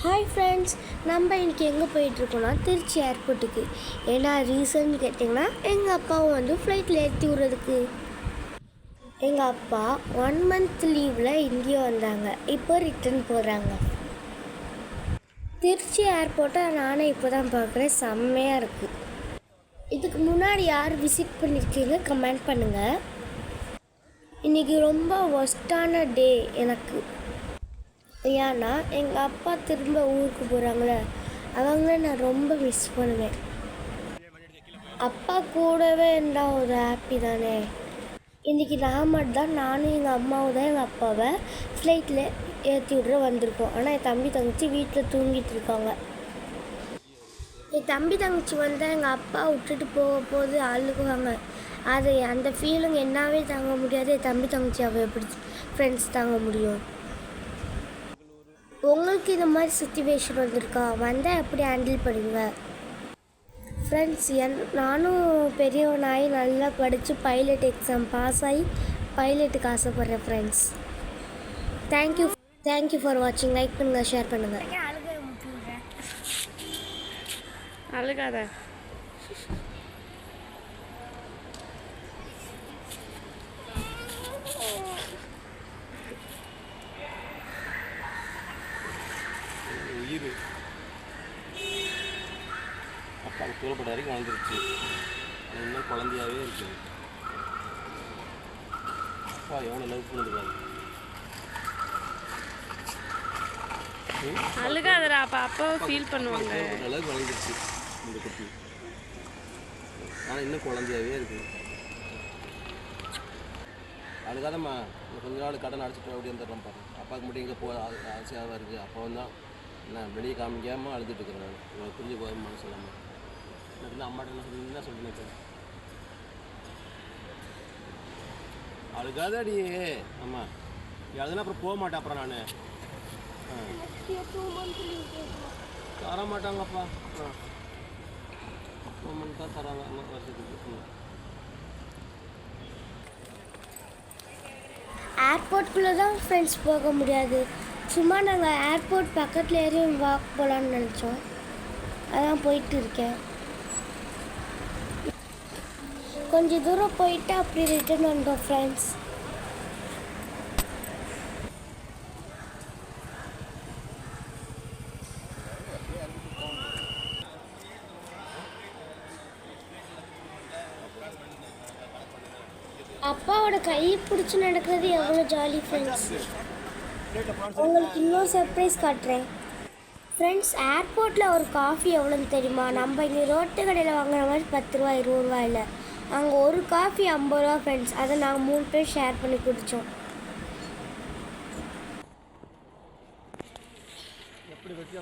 Hi friends, நம்ம இன்றைக்கி எங்கே போயிட்டுருக்கோன்னா திருச்சி ஏர்போர்ட்டுக்கு. ஏன்னா ரீசன் கேட்டிங்கன்னா எங்கள் அப்பாவும் வந்து ஃப்ளைட்டில் ஏற்றி விட்றதுக்கு. எங்கள் அப்பா 1 மந்த் லீவில் இங்கேயும் வந்தாங்க. இப்போ ரிட்டர்ன் போகிறாங்க. திருச்சி ஏர்போர்ட்டை நானே இப்போ தான் பார்க்குறேன். செம்மையாக இருக்குது. இதுக்கு முன்னாடி யார் விசிட் பண்ணியிருக்கீங்க கமெண்ட் பண்ணுங்கள். இன்றைக்கி ரொம்ப ஒஸ்ட்டான டே எனக்கு. ஏன்னா எங்கள் அப்பா திரும்ப ஊருக்கு போகிறாங்களே, அவங்கள நான் ரொம்ப மிஸ் பண்ணுவேன். அப்பா கூடவே இருந்தால் ஒரு ஹாப்பி தானே. இன்றைக்கி நான் மட்டும் நானும் எங்கள் அம்மாவும் தான் எங்கள் அப்பாவை ஃப்ளைட்டில் ஏற்றி விட்ற வந்திருக்கோம். ஆனால் என் தம்பி தங்கச்சி வீட்டில் தூங்கிட்டு இருக்காங்க. என் தம்பி தங்கச்சி வந்தால் எங்கள் அப்பா விட்டுட்டு போது அழுகுவாங்க. அது அந்த ஃபீலிங் என்னாவே தாங்க முடியாது. என் தம்பி தங்கச்சி அவள் எப்படி ஃப்ரெண்ட்ஸ் தாங்க முடியும்? உங்களுக்கு இந்த மாதிரி சுச்சுவேஷன் வந்திருக்கா? வந்தால் எப்படி ஹேண்டில் பண்ணுவீங்க? ஃப்ரெண்ட்ஸ், நானும் பெரியவனாகி நல்லா படித்து பைலட் எக்ஸாம் பாஸ் ஆகி பைலட்டுக்கு ஆசைப்பட்றேன் ஃப்ரெண்ட்ஸ். தேங்க்யூ ஃபார் வாட்சிங். லைக் பண்ணுங்கள், ஷேர் பண்ணுங்கள். அழுகாத. உயிர் அப்பா தூரப்பட்ட வரைக்கும் வாழ்ந்துருச்சு. இன்னும் குழந்தையாகவே இருக்குது. அப்பா எவ்வளோ லவ் பண்ணுது. அழுகாதடா, அப்பா அப்பாவை ஃபீல் பண்ணுவாங்க. அளவுக்கு வளர்ந்துருச்சு இந்த குட்டி. ஆனால் இன்னும் குழந்தையாகவே இருக்குது. அதுக்காகம்மா கொஞ்ச நாள் கடன் அடிச்சுட்டு அப்படி வந்துடுறோம் பாரு. அப்பாவுக்கு மட்டும் இங்கே போக ஆசையாக இருக்குது. அப்போ தான் நான் வெளியே காமிக்காமல் அழுதுட்டு இருக்கிறேன். நான் உங்களுக்கு புரிஞ்சு போய் மனசு சொல்லாமல் எனக்கு வந்து அம்மாட்ட என்ன சொல்லுங்க இப்போ அழுகாத அடியே. ஆமாம், அழுதுனா அப்புறம் போக மாட்டேன். அப்புறம் நான் தர மாட்டாங்கப்பா. 2 மந்த் தான் தராங்க வருஷத்துக்கு. ஏர்போர்ட்குள்ளே தான் ஃப்ரெண்ட்ஸ் போக முடியாது. சும்மா நாங்கள் ஏர்போர்ட் பக்கத்தில் ஏறி வாக் போகலான்னு நினச்சோம். அதான் போயிட்டு இருக்கேன். கொஞ்சம் தூரம் போயிட்டு அப்படி ரிட்டர்ன் வந்தோம் ஃப்ரெண்ட்ஸ். அப்பாவோட கையை பிடிச்சி நடக்கிறது எவ்வளோ ஜாலி ஃப்ரெண்ட்ஸ். உங்களுக்கு இன்னும் சர்ப்ரைஸ் காட்டுறேன் ஃப்ரெண்ட்ஸ். ஏர்போர்ட்டில் ஒரு காஃபி எவ்வளோன்னு தெரியுமா? நம்ம இங்கே ரோட்டு கடையில் வாங்குற மாதிரி 10 ரூபா 20 ரூபா இல்லை. அங்கே ஒரு காஃபி 50 ரூபா ஃப்ரெண்ட்ஸ். அதை நாங்கள் 3 பேர் ஷேர் பண்ணி குடித்தோம். எப்படி வச்சு